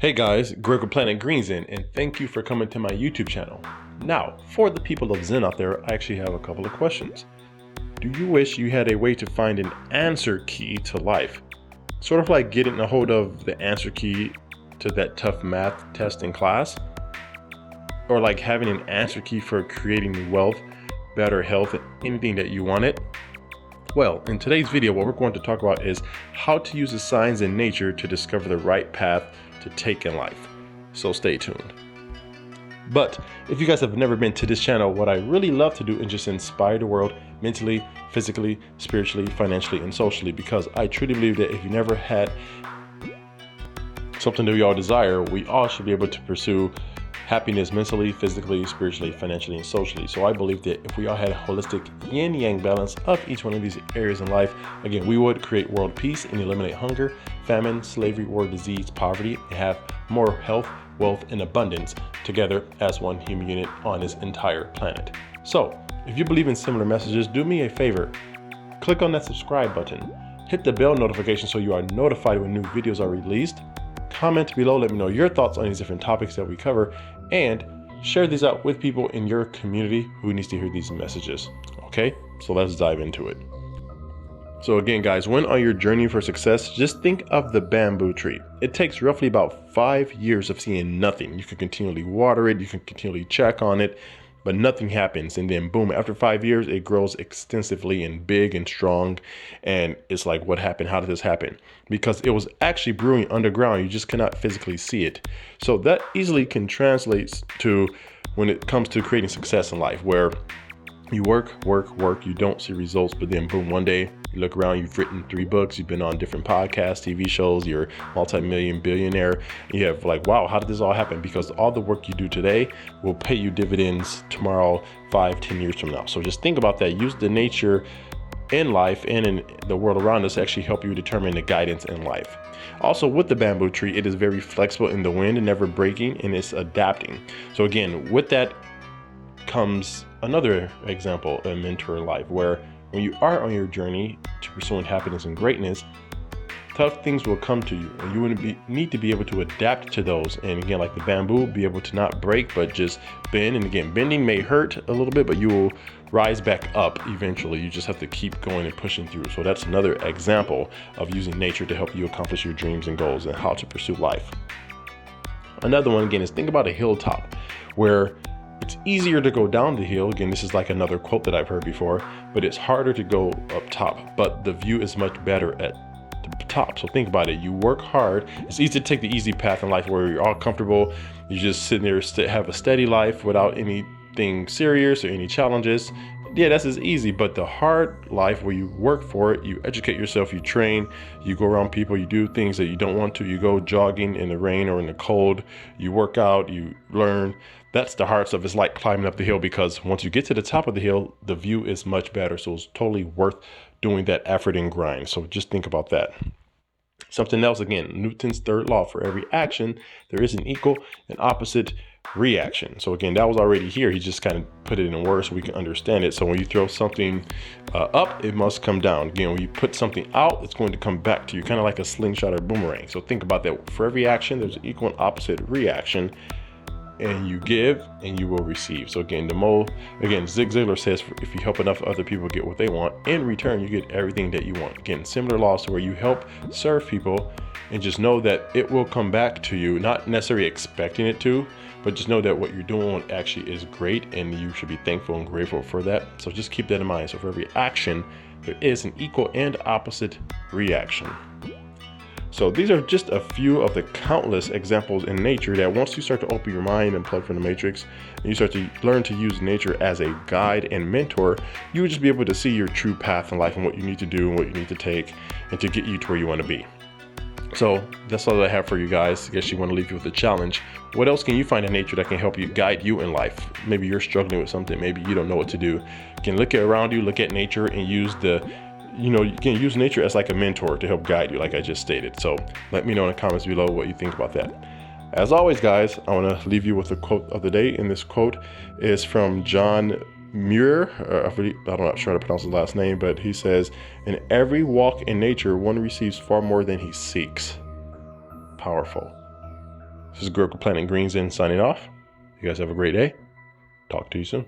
Hey guys, Greg with Planet Green Zen, and thank you for coming to my YouTube channel. Now, for the people of Zen out there, I actually have a couple of questions. Do you wish you had a way to find an answer key to life? Sort of like getting a hold of the answer key to that tough math test in class? Or like having an answer key for creating wealth, better health, and anything that you wanted? Well, in today's video, what we're going to talk about is how to use the signs in nature to discover the right path to take in life. So stay tuned. But if you guys have never been to this channel, what I really love to do is just inspire the world mentally, physically, spiritually, financially, and socially, because I truly believe that if you never had something that we all desire, we all should be able to pursue happiness mentally, physically, spiritually, financially, and socially. So I believe that if we all had a holistic yin-yang balance of each one of these areas in life, again, we would create world peace and eliminate hunger, famine, slavery, war, disease, poverty, and have more health, wealth, and abundance together as one human unit on this entire planet. So if you believe in similar messages, do me a favor. Click on that subscribe button. Hit the bell notification so you are notified when new videos are released. Comment below, let me know your thoughts on these different topics that we cover, and share these out with people in your community who needs to hear these messages. Okay, so let's dive into it. So again, guys, when on your journey for success, just think of the bamboo tree. It takes roughly about 5 years of seeing nothing. You can continually water it, you can continually check on it, but nothing happens. And then boom, after 5 years, it grows extensively and big and strong. And it's like, what happened? How did this happen? Because it was actually brewing underground. You just cannot physically see it. So that easily can translate to when it comes to creating success in life, where you work, you don't see results, but then boom, one day you look around, you've written 3 books, you've been on different podcasts, TV shows, you're multi-million billionaire. You have like, wow, how did this all happen? Because all the work you do today will pay you dividends tomorrow, 5-10 years from now. So just think about that. Use the nature in life and in the world around us to actually help you determine the guidance in life. Also, with the bamboo tree, it is very flexible in the wind and never breaking, and it's adapting. So again, with that comes another example, a mentor in life, where when you are on your journey to pursuing happiness and greatness, tough things will come to you, and you need to be able to adapt to those. And again, like the bamboo, be able to not break, but just bend. And again, bending may hurt a little bit, but you will rise back up eventually. You just have to keep going and pushing through. So that's another example of using nature to help you accomplish your dreams and goals and how to pursue life. Another one, again, is think about a hilltop where it's easier to go down the hill. Again, this is like another quote that I've heard before, but it's harder to go up top, but the view is much better at the top. So think about it. You work hard. It's easy to take the easy path in life where you're all comfortable. You just sit there, have a steady life without anything serious or any challenges. Yeah, that's as easy. But the hard life where you work for it, you educate yourself, you train, you go around people, you do things that you don't want to, you go jogging in the rain or in the cold, you work out, you learn. That's the hard stuff. It's like climbing up the hill, because once you get to the top of the hill, the view is much better. So it's totally worth doing that effort and grind. So just think about that. Something else, again, Newton's third law: for every action, there is an equal and opposite reaction. So again, that was already here. He just kind of put it in words so we can understand it. So when you throw something up, it must come down. Again, when you put something out, it's going to come back to you, kind of like a slingshot or boomerang. So think about that. For every action, there's an equal and opposite reaction. And you give and you will receive. So again, Zig Ziglar says, if you help enough other people get what they want, in return, you get everything that you want. Again, similar laws to where you help serve people and just know that it will come back to you, not necessarily expecting it to, but just know that what you're doing actually is great and you should be thankful and grateful for that. So just keep that in mind. So for every action, there is an equal and opposite reaction. So these are just a few of the countless examples in nature that once you start to open your mind and plug from the matrix, and you start to learn to use nature as a guide and mentor, you would just be able to see your true path in life and what you need to do and what you need to take and to get you to where you want to be. So that's all I have for you guys. I guess you want to leave you with a challenge. What else can you find in nature that can help you guide you in life? Maybe you're struggling with something. Maybe you don't know what to do. You can look around you, look at nature, and use you can use nature as like a mentor to help guide you, like I just stated. So let me know in the comments below what you think about that. As always, guys, I want to leave you with a quote of the day. And this quote is from John Muir. I'm not sure how to pronounce his last name, but he says, "In every walk in nature, one receives far more than he seeks." Powerful. This is Planet Green Zen signing off. You guys have a great day. Talk to you soon.